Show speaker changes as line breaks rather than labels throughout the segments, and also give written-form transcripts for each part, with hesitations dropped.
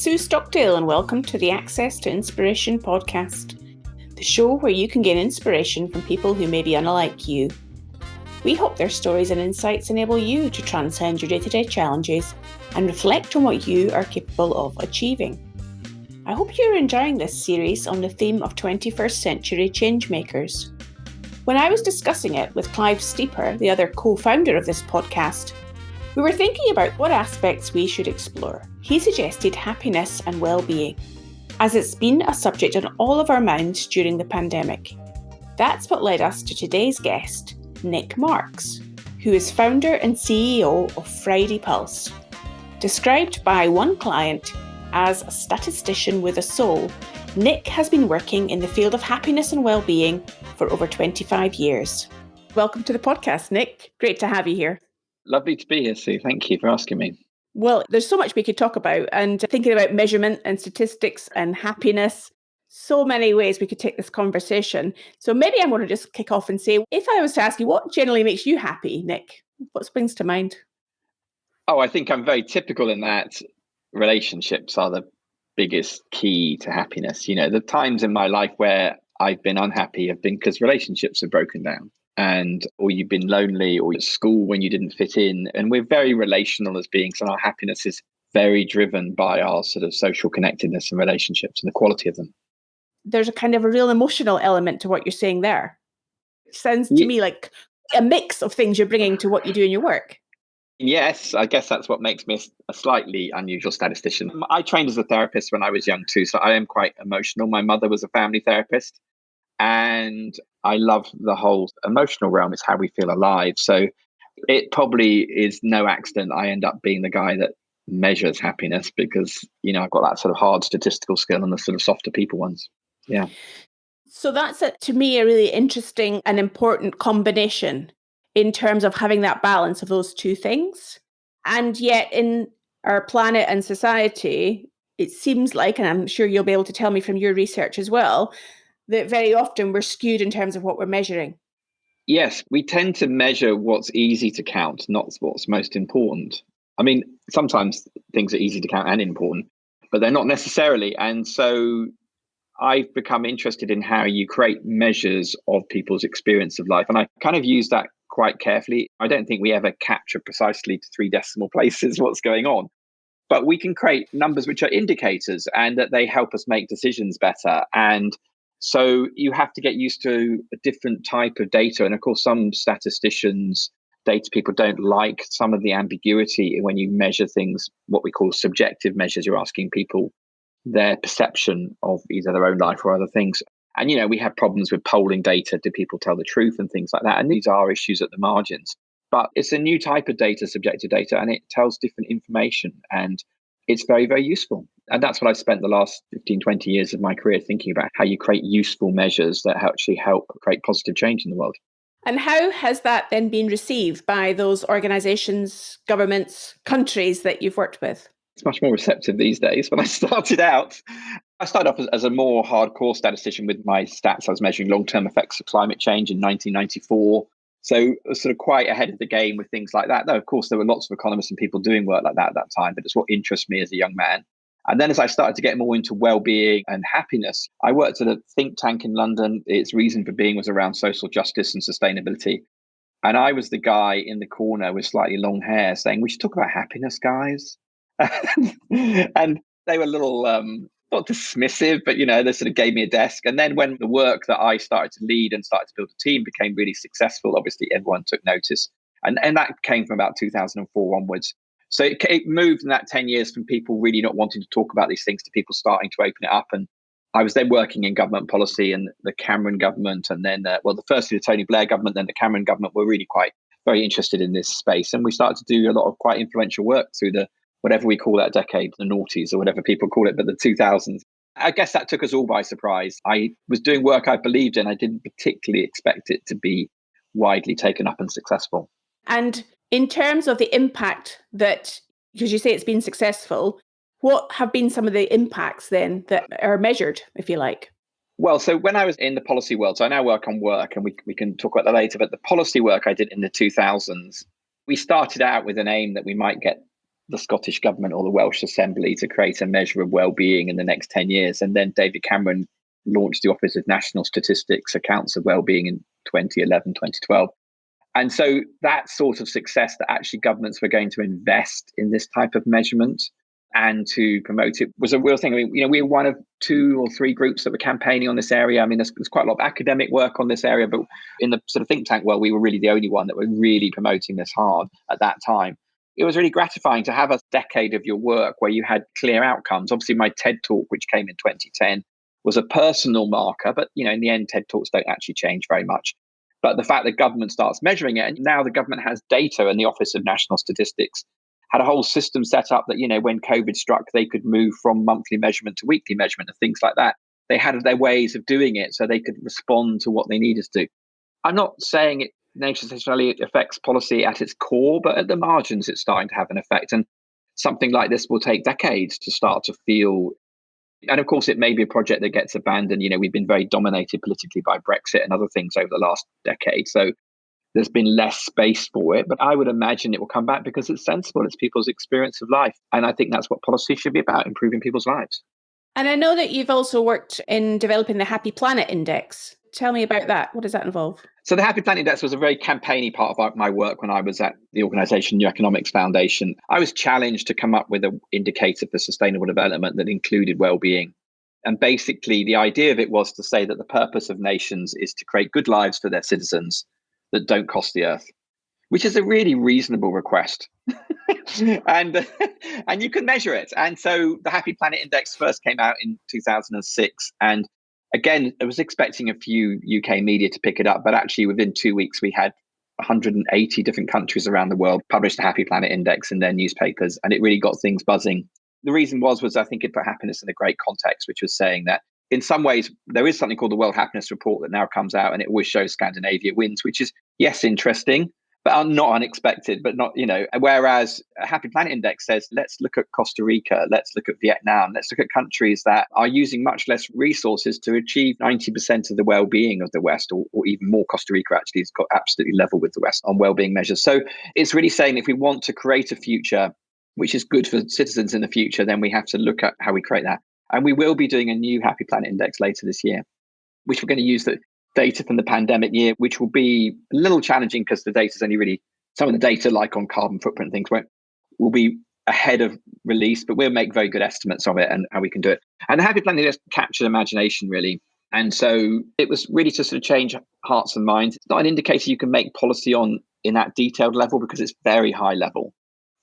Sue Stockdale and welcome to the Access to Inspiration podcast, the show where you can gain inspiration from people who may be unlike you. We hope their stories and insights enable you to transcend your day-to-day challenges and reflect on what you are capable of achieving. I hope you're enjoying this series on the theme of 21st century changemakers. When I was discussing it with Clive Steeper, the other co-founder of this podcast, we were thinking about what aspects we should explore. He suggested happiness and well-being, as it's been a subject on all of our minds during the pandemic. That's what led us to today's guest, Nic Marks, who is founder and CEO of Friday Pulse. Described by one client as a statistician with a soul, Nic has been working in the field of happiness and well-being for over 25 years. Welcome to the podcast, Nic. Great to have you here.
Lovely to be here, Sue. Thank you for asking me.
Well, there's so much we could talk about, and thinking about measurement and statistics and happiness, so many ways we could take this conversation. So maybe I'm going to just kick off and say, if I was to ask you, what generally makes you happy, Nic? What springs to mind?
Oh, I think I'm very typical in that relationships are the biggest key to happiness. You know, the times in my life where I've been unhappy have been because relationships have broken down. Or you've been lonely, or at school when you didn't fit in. And we're very relational as beings, and our happiness is very driven by our sort of social connectedness and relationships and the quality of them.
There's a kind of a real emotional element to what you're saying there. It sounds to me like a mix of things you're bringing to what you do in your work.
Yes, I guess that's what makes me a slightly unusual statistician. I trained as a therapist when I was young too, so I am quite emotional. My mother was a family therapist. And I love the whole emotional realm. It's how we feel alive. So it probably is no accident I end up being the guy that measures happiness because, you know, I've got that sort of hard statistical skill and the sort of softer people ones. Yeah.
So that's, to me, a really interesting and important combination in terms of having that balance of those two things. And yet in our planet and society, it seems like, and I'm sure you'll be able to tell me from your research as well, that very often we're skewed in terms of what we're measuring.
Yes, we tend to measure what's easy to count, not what's most important. I mean, sometimes things are easy to count and important, but they're not necessarily. And so I've become interested in how you create measures of people's experience of life. And I kind of use that quite carefully. I don't think we ever capture precisely to 3 decimal places what's going on. But we can create numbers which are indicators and that they help us make decisions better. And so you have to get used to a different type of data. And of course, some statisticians, data people don't like some of the ambiguity when you measure things, what we call subjective measures. You're asking people their perception of either their own life or other things. And, you know, we have problems with polling data. Do people tell the truth and things like that? And these are issues at the margins. But it's a new type of data, subjective data, and it tells different information. And it's very, very useful. And that's what I've spent the last 15, 20 years of my career thinking about, how you create useful measures that actually help create positive change in the world.
And how has that then been received by those organisations, governments, countries that you've worked with?
It's much more receptive these days. When I started off as a more hardcore statistician with my stats. I was measuring long-term effects of climate change in 1994. So I was sort of quite ahead of the game with things like that. Though, of course, there were lots of economists and people doing work like that at that time, but it's what interests me as a young man. And then as I started to get more into well-being and happiness, I worked at a think tank in London. Its reason for being was around social justice and sustainability. And I was the guy in the corner with slightly long hair saying, we should talk about happiness, guys. And they were a little, not dismissive, but, you know, they sort of gave me a desk. And then when the work that I started to lead and started to build a team became really successful, obviously everyone took notice. And that came from about 2004 onwards. So it moved in that 10 years from people really not wanting to talk about these things to people starting to open it up. And I was then working in government policy, and the Cameron government, and then, firstly the Tony Blair government, then the Cameron government were really very interested in this space. And we started to do a lot of quite influential work through the, whatever we call that decade, the noughties or whatever people call it, but the 2000s. I guess that took us all by surprise. I was doing work I believed in. I didn't particularly expect it to be widely taken up and successful.
And in terms of the impact that, because you say it's been successful, what have been some of the impacts then that are measured, if you like?
Well, so when I was in the policy world, so I now work on work, and we can talk about that later, but the policy work I did in the 2000s, we started out with an aim that we might get the Scottish government or the Welsh Assembly to create a measure of well-being in the next 10 years. And then David Cameron launched the Office of National Statistics Accounts of Wellbeing in 2011, 2012. And so that sort of success that actually governments were going to invest in this type of measurement and to promote it was a real thing. I mean, we were one of 2 or 3 groups that were campaigning on this area. I mean, there's quite a lot of academic work on this area, but in the sort of think tank world, we were really the only one that were really promoting this hard at that time. It was really gratifying to have a decade of your work where you had clear outcomes. Obviously, my TED Talk, which came in 2010, was a personal marker, but in the end, TED Talks don't actually change very much. But the fact that government starts measuring it, and now the government has data, and the Office of National Statistics had a whole system set up that, when COVID struck, they could move from monthly measurement to weekly measurement and things like that. They had their ways of doing it so they could respond to what they needed to do. I'm not saying it necessarily affects policy at its core, but at the margins, it's starting to have an effect. And something like this will take decades to start to feel. And of course, it may be a project that gets abandoned. We've been very dominated politically by Brexit and other things over the last decade. So there's been less space for it. But I would imagine it will come back because it's sensible. It's people's experience of life. And I think that's what policy should be about, improving people's lives.
And I know that you've also worked in developing the Happy Planet Index. Tell me about that. What does that involve?
So the Happy Planet Index was a very campaigny part of my work when I was at the organisation New Economics Foundation. I was challenged to come up with an indicator for sustainable development that included well-being. And basically, the idea of it was to say that the purpose of nations is to create good lives for their citizens that don't cost the earth, which is a really reasonable request. and you can measure it. And so the Happy Planet Index first came out in 2006. And again, I was expecting a few UK media to pick it up, but actually within 2 weeks, we had 180 different countries around the world publish the Happy Planet Index in their newspapers. And it really got things buzzing. The reason was I think it put happiness in a great context, which was saying that in some ways, there is something called the World Happiness Report that now comes out, and it always shows Scandinavia wins, which is, yes, interesting, but not unexpected, but not, whereas a Happy Planet Index says, let's look at Costa Rica, let's look at Vietnam, let's look at countries that are using much less resources to achieve 90% of the well-being of the West, or even more. Costa Rica actually has got absolutely level with the West on well-being measures. So it's really saying if we want to create a future which is good for citizens in the future, then we have to look at how we create that. And we will be doing a new Happy Planet Index later this year, which we're going to use the data from the pandemic year, which will be a little challenging because the data is only really, some of the data like on carbon footprint things will be ahead of release, but we'll make very good estimates of it and how we can do it. And the Happy Planet Index captured imagination, really. And so it was really to sort of change hearts and minds. It's not an indicator you can make policy on in that detailed level because it's very high level,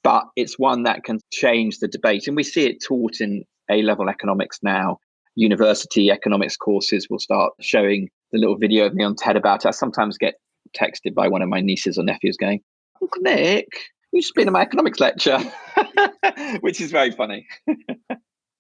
but it's one that can change the debate. And we see it taught in A-level economics now. University economics courses will start showing the little video of me on TED about it. I sometimes get texted by one of my nieces or nephews going, "Uncle Nick, you just been in my economics lecture," which is very funny.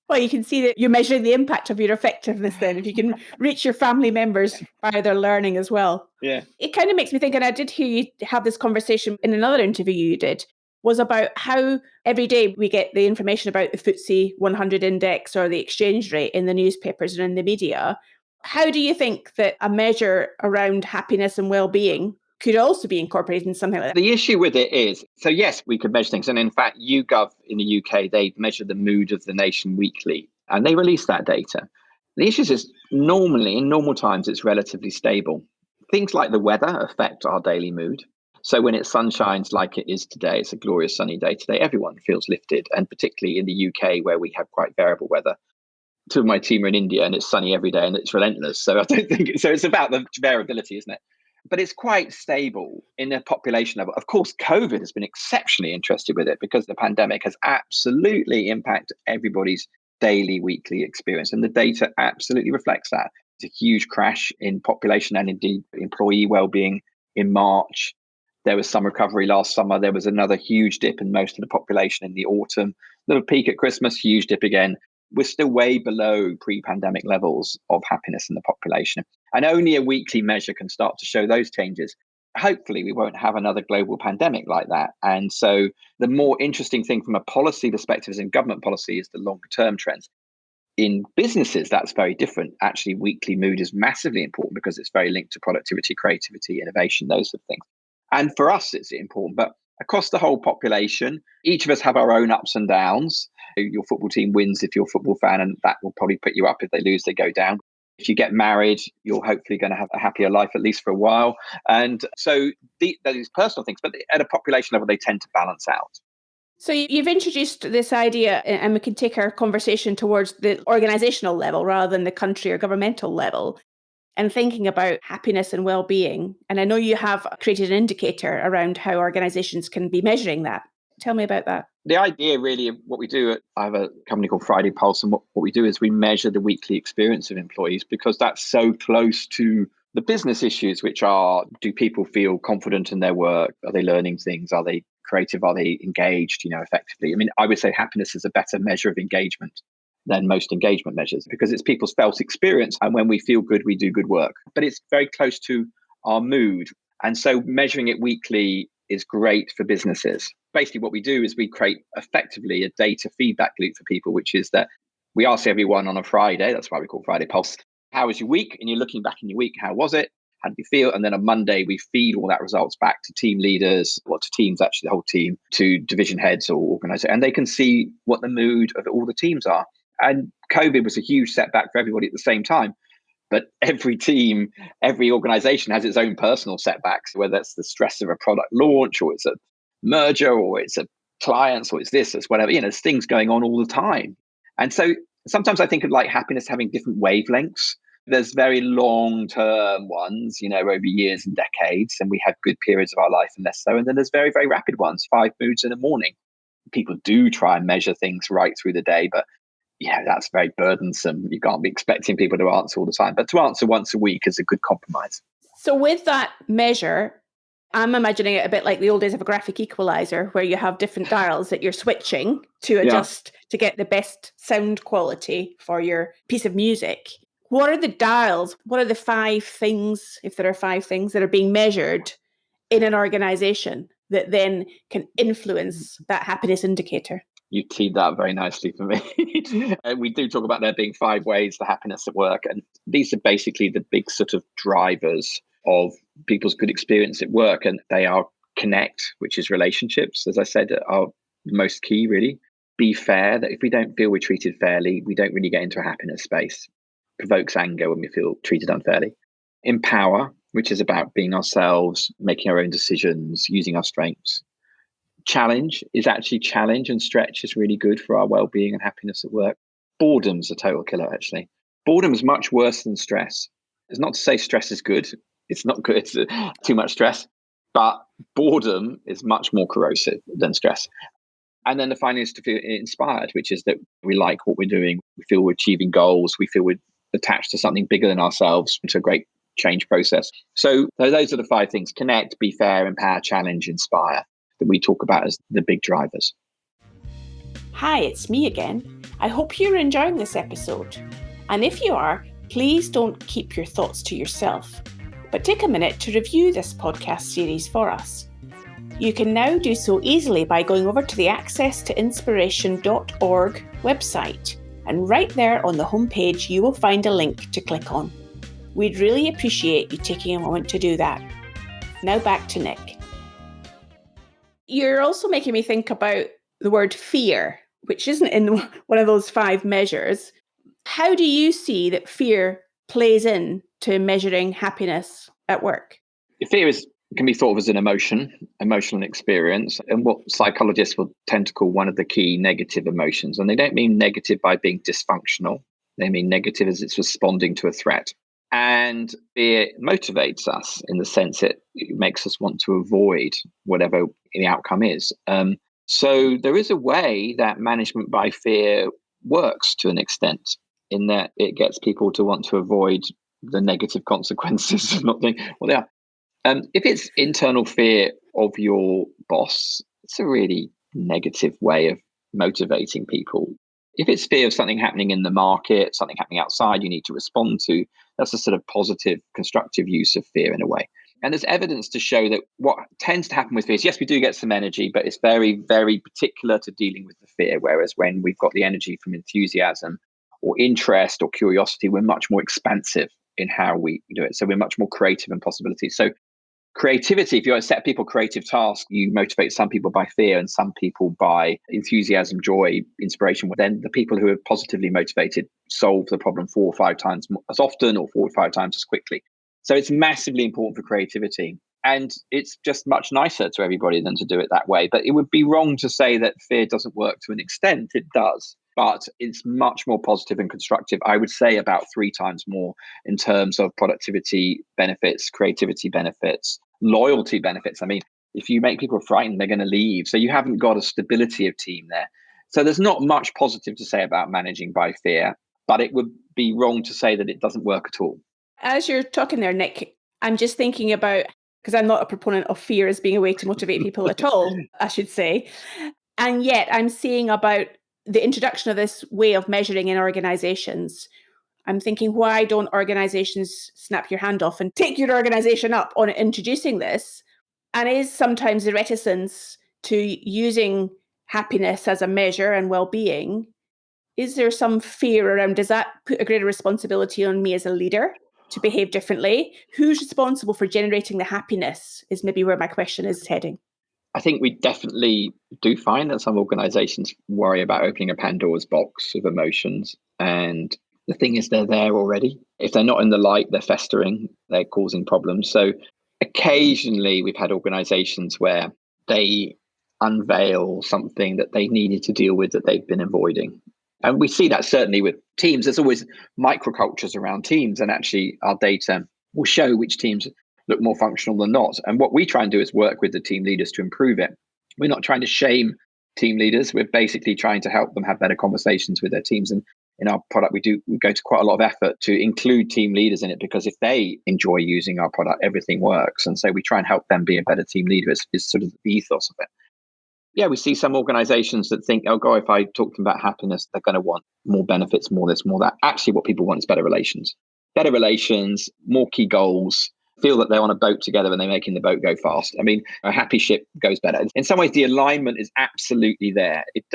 Well, you can see that you're measuring the impact of your effectiveness then, if you can reach your family members by their learning as well.
Yeah.
It kind of makes me think, and I did hear you have this conversation in another interview you did, was about how every day we get the information about the FTSE 100 index or the exchange rate in the newspapers and in the media. How do you think that a measure around happiness and well-being could also be incorporated in something like that?
The issue with it is, so yes, we could measure things. And in fact, YouGov in the UK, they measure the mood of the nation weekly, and they release that data. The issue is normally, in normal times, it's relatively stable. Things like the weather affect our daily mood. So when it sunshines like it is today, it's a glorious sunny day today, everyone feels lifted. And particularly in the UK, where we have quite variable weather. Two of my team are in India and it's sunny every day and it's relentless. So I don't think so. It's about the variability, isn't it? But it's quite stable in the population level. Of course, COVID has been exceptionally interested with it because the pandemic has absolutely impacted everybody's daily, weekly experience. And the data absolutely reflects that. It's a huge crash in population and indeed employee well-being in March. There was some recovery last summer. There was another huge dip in most of the population in the autumn. Little peak at Christmas, huge dip again. We're still way below pre-pandemic levels of happiness in the population. And only a weekly measure can start to show those changes. Hopefully, we won't have another global pandemic like that. And so the more interesting thing from a policy perspective is in government policy is the longer term trends. In businesses, that's very different. Actually, weekly mood is massively important because it's very linked to productivity, creativity, innovation, those sort of things. And for us, it's important. But across the whole population. Each of us have our own ups and downs. Your football team wins if you're a football fan, and that will probably put you up. If they lose, they go down. If you get married, you're hopefully going to have a happier life, at least for a while. And so these personal things, but at a population level, they tend to balance out.
So you've introduced this idea, and we can take our conversation towards the organizational level rather than the country or governmental level, and thinking about happiness and well-being. And I know you have created an indicator around how organizations can be measuring that. Tell me about that.
The idea really of what we do, I have a company called Friday Pulse, and what we do is we measure the weekly experience of employees, because that's so close to the business issues, which are, do people feel confident in their work? Are they learning things? Are they creative? Are they engaged, effectively? I mean, I would say happiness is a better measure of engagement than most engagement measures, because it's people's felt experience. And when we feel good, we do good work. But it's very close to our mood. And so measuring it weekly is great for businesses. Basically, what we do is we create effectively a data feedback loop for people, which is that we ask everyone on a Friday, that's why we call Friday Pulse, how was your week? And you're looking back in your week, how was it? How did you feel? And then on Monday, we feed all that results back to team leaders, or to teams, actually the whole team, to division heads or organizers, and they can see what the mood of all the teams are. And COVID was a huge setback for everybody at the same time. But every team, every organization has its own personal setbacks, whether it's the stress of a product launch, or it's a merger, or it's a clients, or it's this, it's whatever. There's things going on all the time. And so sometimes I think of like happiness having different wavelengths. There's very long-term ones, over years and decades, and we have good periods of our life and less so. And then there's very, very rapid ones, 5 moods in the morning. People do try and measure things right through the day, but that's very burdensome. You can't be expecting people to answer all the time. But to answer once a week is a good compromise.
So with that measure, I'm imagining it a bit like the old days of a graphic equalizer, where you have different dials that you're switching to adjust to get the best sound quality for your piece of music. What are the dials? What are the 5 things, if there are 5 things, that are being measured in an organization that then can influence that happiness indicator?
You teed that very nicely for me. We do talk about there being 5 ways to happiness at work. And these are basically the big sort of drivers of people's good experience at work. And they are connect, which is relationships, as I said, are the most key, really. Be fair, that if we don't feel we're treated fairly, we don't really get into a happiness space. Provokes anger when we feel treated unfairly. Empower, which is about being ourselves, making our own decisions, using our strengths. Challenge is actually challenge and stretch is really good for our well-being and happiness at work. Boredom's a total killer, actually. Boredom is much worse than stress. It's not to say stress is good. It's not good. It's too much stress. But boredom is much more corrosive than stress. And then the final is to feel inspired, which is that we like what we're doing. We feel we're achieving goals. We feel we're attached to something bigger than ourselves, to a great change process. So those are the 5 things: connect, be fair, empower, challenge, inspire, that we talk about as the big drivers.
Hi, it's me again. I hope you're enjoying this episode. And if you are, please don't keep your thoughts to yourself, but take a minute to review this podcast series for us. You can now do so easily by going over to the accesstoinspiration.org website, and right there on the homepage you will find a link to click on. We'd really appreciate you taking a moment to do that. Now back to Nic. You're also making me think about the word fear, which isn't in one of those 5 measures. How do you see that fear plays in to measuring happiness at work?
Fear can be thought of as an emotional experience, and what psychologists will tend to call one of the key negative emotions. And they don't mean negative by being dysfunctional. They mean negative as it's responding to a threat. And fear motivates us in the sense that it makes us want to avoid whatever the outcome is. So there is a way that management by fear works to an extent, in that it gets people to want to avoid the negative consequences of not doing what they are. If it's internal fear of your boss, it's a really negative way of motivating people. If it's fear of something happening in the market, something happening outside you need to respond to, that's a sort of positive, constructive use of fear in a way. And there's evidence to show that what tends to happen with fear is, yes, we do get some energy, but it's very, very particular to dealing with the fear. Whereas when we've got the energy from enthusiasm or interest or curiosity, we're much more expansive in how we do it. So we're much more creative in possibilities. So Creativity, if you set people creative tasks, you motivate some people by fear and some people by enthusiasm, joy, inspiration. Then the people who are positively motivated solve the problem 4 or 5 times as often or 4 or 5 times as quickly. So it's massively important for creativity. And it's just much nicer to everybody than to do it that way. But it would be wrong to say that fear doesn't work to an extent. It does. But it's much more positive and constructive. I would say about 3 times more in terms of productivity benefits, creativity benefits, loyalty benefits. I mean, if you make people frightened, they're going to leave. So you haven't got a stability of team there. So there's not much positive to say about managing by fear, but it would be wrong to say that it doesn't work at all.
As you're talking there, Nic, I'm just thinking about, because I'm not a proponent of fear as being a way to motivate people at all, I should say. And yet I'm seeing about the introduction of this way of measuring in organizations. I'm thinking, why don't organizations snap your hand off and take your organization up on introducing this? And is sometimes the reticence to using happiness as a measure and well-being, is there some fear around, does that put a greater responsibility on me as a leader to behave differently? Who's responsible for generating the happiness is maybe where my question is heading.
I think we definitely do find that some organizations worry about opening a Pandora's box of emotions. And the thing is, they're there already. If they're not in the light, they're festering, they're causing problems. So occasionally we've had organizations where they unveil something that they needed to deal with that they've been avoiding. And we see that certainly with teams. There's always microcultures around teams. And actually our data will show which teams look more functional than not. And what we try and do is work with the team leaders to improve it. We're not trying to shame team leaders. We're basically trying to help them have better conversations with their teams. And in our product, we go to quite a lot of effort to include team leaders in it, because if they enjoy using our product, everything works. And so we try and help them be a better team leader is sort of the ethos of it. Yeah, we see some organizations that think, oh, God, if I talk to them about happiness, they're going to want more benefits, more this, more that. Actually, what people want is better relations, more key goals, feel that they're on a boat together and they're making the boat go fast. I mean, a happy ship goes better. In some ways, the alignment is absolutely there. It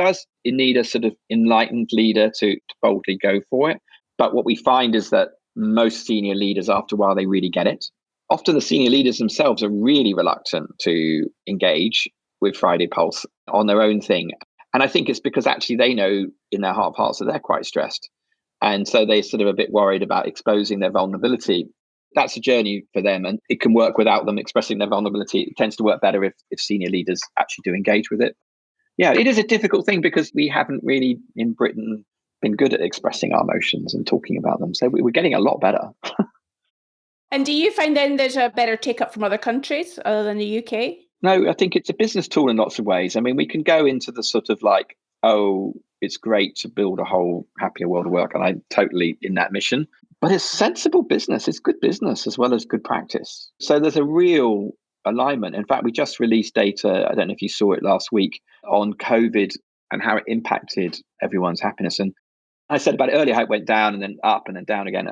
need a sort of enlightened leader to boldly go for it. But what we find is that most senior leaders, after a while, they really get it. Often the senior leaders themselves are really reluctant to engage with Friday Pulse on their own thing. And I think it's because actually they know in their heart of hearts that they're quite stressed. And so they're sort of a bit worried about exposing their vulnerability. That's a journey for them, and it can work without them expressing their vulnerability. It tends to work better if senior leaders actually do engage with it. Yeah, it is a difficult thing because we haven't really in Britain been good at expressing our emotions and talking about them. So we're getting a lot better.
And do you find then there's a better take up from other countries other than the UK?
No, I think it's a business tool in lots of ways. I mean, we can go into the sort of like, oh, it's great to build a whole happier world of work. And I'm totally in that mission. But it's sensible business. It's good business as well as good practice. So there's a real alignment. In fact, we just released data, I don't know if you saw it last week, on COVID and how it impacted everyone's happiness. And I said about it earlier, how it went down and then up and then down again.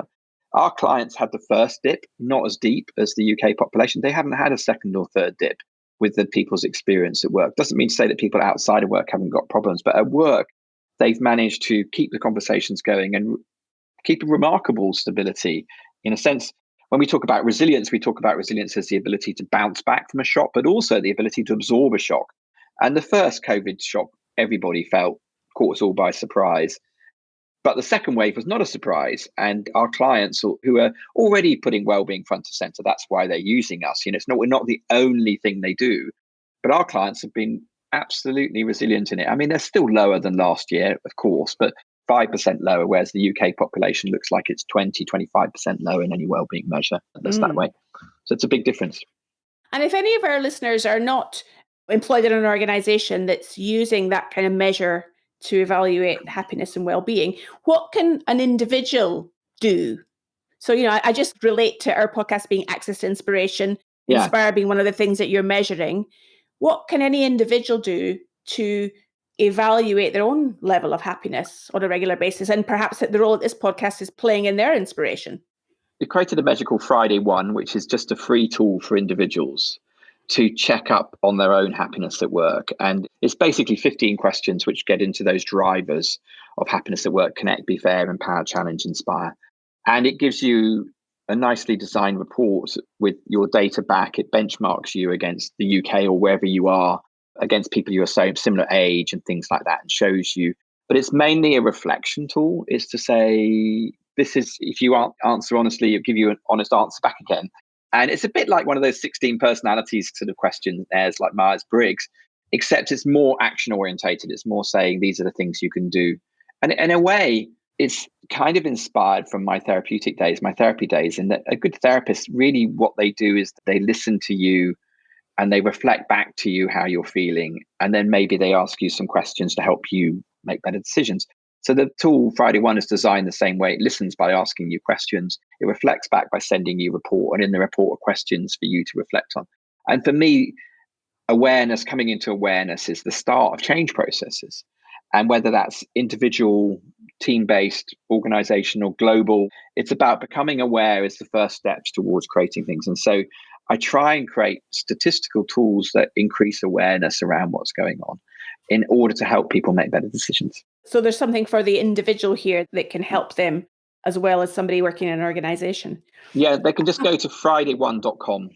Our clients had the first dip, not as deep as the UK population. They haven't had a second or third dip with the people's experience at work. Doesn't mean to say that people outside of work haven't got problems, but at work, they've managed to keep the conversations going and keep a remarkable stability. In a sense, when we talk about resilience as the ability to bounce back from a shock, but also the ability to absorb a shock. And the first COVID shock, everybody caught us all by surprise. But the second wave was not a surprise. And our clients who are already putting wellbeing front and center, that's why they're using us. We're not the only thing they do, but our clients have been absolutely resilient in it. I mean, they're still lower than last year, of course, but 5% lower, whereas the UK population looks like it's 25% lower in any wellbeing measure that's that way. So it's a big difference.
And if any of our listeners are not employed in an organization that's using that kind of measure to evaluate happiness and well-being, what can an individual do? So, I just relate to our podcast being access to inspiration, Inspire being one of the things that you're measuring. What can any individual do to evaluate their own level of happiness on a regular basis? And perhaps the role that this podcast is playing in their inspiration.
We created a measure called Friday One, which is just a free tool for individuals to check up on their own happiness at work. And it's basically 15 questions which get into those drivers of happiness at work: connect, be fair, empower, challenge, inspire. And it gives you a nicely designed report with your data back. It benchmarks you against the UK or wherever you are, against people you are similar age and things like that, and shows you. But it's mainly a reflection tool. Is to say, this is, if you answer honestly, it'll give you an honest answer back again. And it's a bit like one of those 16 personalities sort of questionnaires like Myers-Briggs, except it's more action orientated. It's more saying these are the things you can do. And in a way, it's kind of inspired from my therapy days, in that a good therapist, really what they do is they listen to you and they reflect back to you how you're feeling. And then maybe they ask you some questions to help you make better decisions. So the tool Friday One is designed the same way. It listens by asking you questions. It reflects back by sending you a report, and in the report are questions for you to reflect on. And for me, coming into awareness is the start of change processes. And whether that's individual, team-based, organizational, global, it's about becoming aware is the first steps towards creating things. And so I try and create statistical tools that increase awareness around what's going on in order to help people make better decisions.
So there's something for the individual here that can help them as well as somebody working in an organization.
Yeah, they can just go to friday1.com,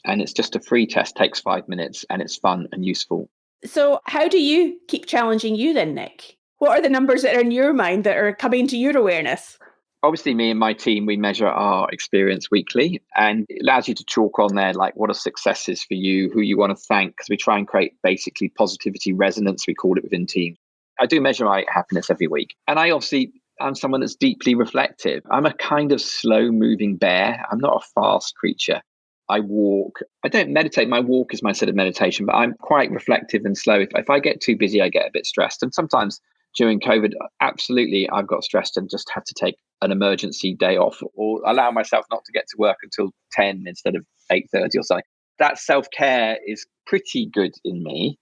and it's just a free test, takes 5 minutes, and it's fun and useful.
So how do you keep challenging you then, Nic? What are the numbers that are in your mind that are coming to your awareness?
Obviously, me and my team, we measure our experience weekly, and it allows you to chalk on there, like, what are successes for you, who you want to thank, because we try and create basically positivity resonance, we call it, within teams. I do measure my happiness every week. And I'm someone that's deeply reflective. I'm a kind of slow moving bear. I'm not a fast creature. I walk. I don't meditate. My walk is my sort of meditation, but I'm quite reflective and slow. If I get too busy, I get a bit stressed. And sometimes during COVID, absolutely, I've got stressed and just had to take an emergency day off, or allow myself not to get to work until 10 instead of 8:30 or something. That self-care is pretty good in me.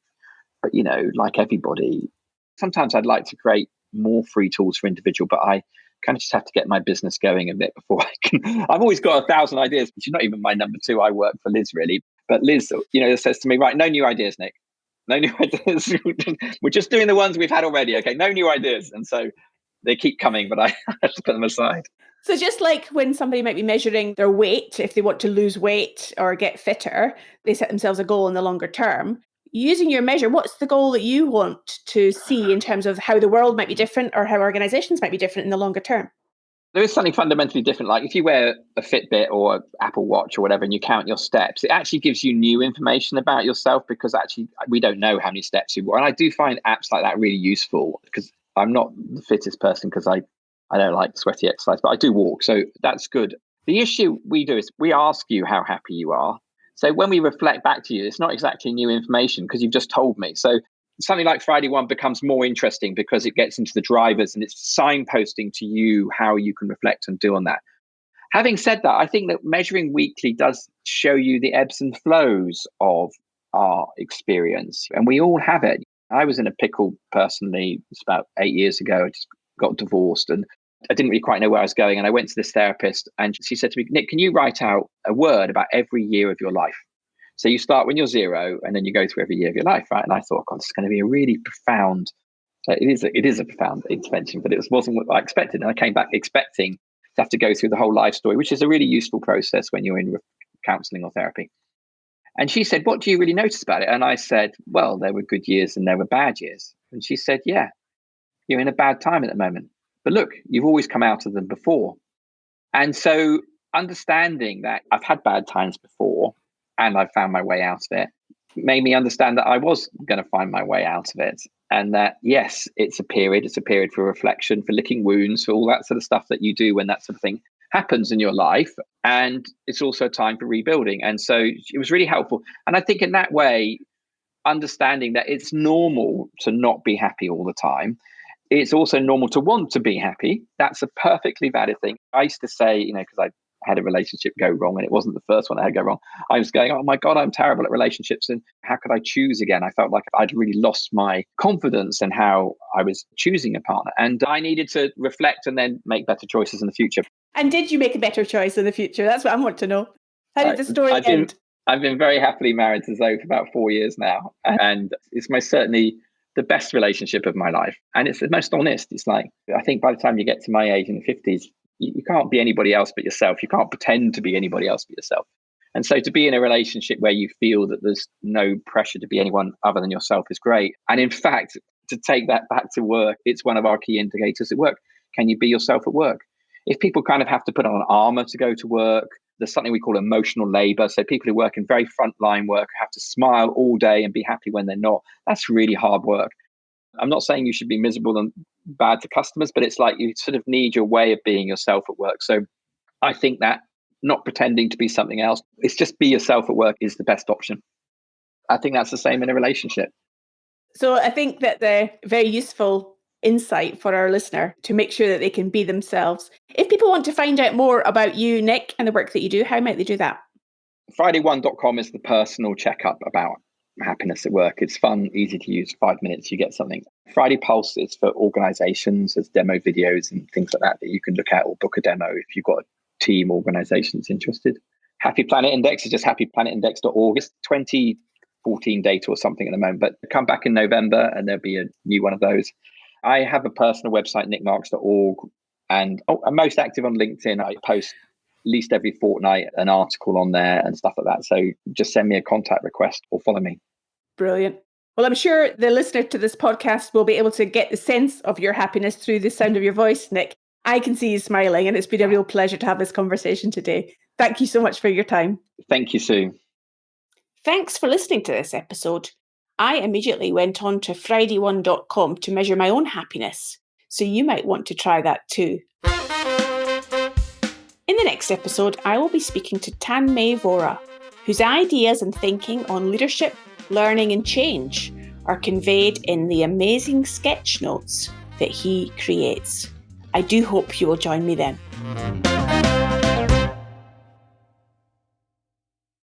But, like everybody, sometimes I'd like to create more free tools for individual, but I kind of just have to get my business going a bit before I can. I've always got 1,000 ideas, which is not even my number two. I work for Liz, really. But Liz, says to me, right, no new ideas, Nic. No new ideas. We're just doing the ones we've had already. Okay, no new ideas. And so they keep coming, but I have to put them aside.
So just like when somebody might be measuring their weight, if they want to lose weight or get fitter, they set themselves a goal in the longer term. Using your measure, what's the goal that you want to see in terms of how the world might be different or how organizations might be different in the longer term?
There is something fundamentally different. Like if you wear a Fitbit or an Apple Watch or whatever, and you count your steps, it actually gives you new information about yourself, because actually we don't know how many steps you walk. And I do find apps like that really useful, because I'm not the fittest person, because I don't like sweaty exercise, but I do walk. So that's good. The issue we do is we ask you how happy you are. So when we reflect back to you, it's not exactly new information because you've just told me. So something like Friday One becomes more interesting because it gets into the drivers and it's signposting to you how you can reflect and do on that. Having said that, I think that measuring weekly does show you the ebbs and flows of our experience, and we all have it. I was in a pickle personally. It's about 8 years ago. I just got divorced and I didn't really quite know where I was going. And I went to this therapist and she said to me, Nic, can you write out a word about every year of your life? So you start when you're 0 and then you go through every year of your life, right? And I thought, God, this is going to be a really profound, it is a profound intervention, but it wasn't what I expected. And I came back expecting to have to go through the whole life story, which is a really useful process when you're in counseling or therapy. And she said, what do you really notice about it? And I said, well, there were good years and there were bad years. And she said, yeah, you're in a bad time at the moment. But look, you've always come out of them before. And so understanding that I've had bad times before and I've found my way out of it made me understand that I was going to find my way out of it. And that, yes, it's a period for reflection, for licking wounds, for all that sort of stuff that you do when that sort of thing happens in your life. And it's also time for rebuilding. And so it was really helpful. And I think in that way, understanding that it's normal to not be happy all the time. It's also normal to want to be happy. That's a perfectly valid thing. I used to say, because I had a relationship go wrong and it wasn't the first one I had go wrong. I was going, oh my God, I'm terrible at relationships. And how could I choose again? I felt like I'd really lost my confidence in how I was choosing a partner. And I needed to reflect and then make better choices in the future.
And did you make a better choice in the future? That's what I want to know. How did the story end?
I've been very happily married to Zoe for about 4 years now. And it's most certainly the best relationship of my life. And it's the most honest. It's like, I think by the time you get to my age in the 50s, You can't be anybody else but yourself. You can't pretend to be anybody else but yourself. And so to be in a relationship where you feel that there's no pressure to be anyone other than yourself is great. And in fact, to take that back to work, it's one of our key indicators at work. Can you be yourself at work? If people kind of have to put on armor to go to work, there's something we call emotional labor. So people who work in very frontline work have to smile all day and be happy when they're not. That's really hard work. I'm not saying you should be miserable and bad to customers, but it's like you sort of need your way of being yourself at work. So I think that not pretending to be something else, it's just be yourself at work is the best option. I think that's the same in a relationship.
So I think that the very useful insight for our listener to make sure that they can be themselves. If people want to find out more about you, Nic, and the work that you do, how might they do that?
Friday1.com is the personal checkup about happiness at work. It's fun, easy to use, 5 minutes, you get something. Friday Pulse is for organizations. There's demo videos and things like that you can look at or book a demo if you've got a team organization that's interested. Happy Planet Index is just happyplanetindex.org. It's 2014 data or something at the moment, but come back in November and there'll be a new one of those. I have a personal website, nicmarks.org, and I'm most active on LinkedIn. I post at least every fortnight an article on there and stuff like that. So just send me a contact request or follow me.
Brilliant. Well, I'm sure the listener to this podcast will be able to get the sense of your happiness through the sound of your voice, Nic. I can see you smiling, and it's been a real pleasure to have this conversation today. Thank you so much for your time.
Thank you, Sue.
Thanks for listening to this episode. I immediately went on to Friday1.com to measure my own happiness, so you might want to try that too. In the next episode, I will be speaking to Tanmay Vora, whose ideas and thinking on leadership, learning and change are conveyed in the amazing sketch notes that he creates. I do hope you will join me then.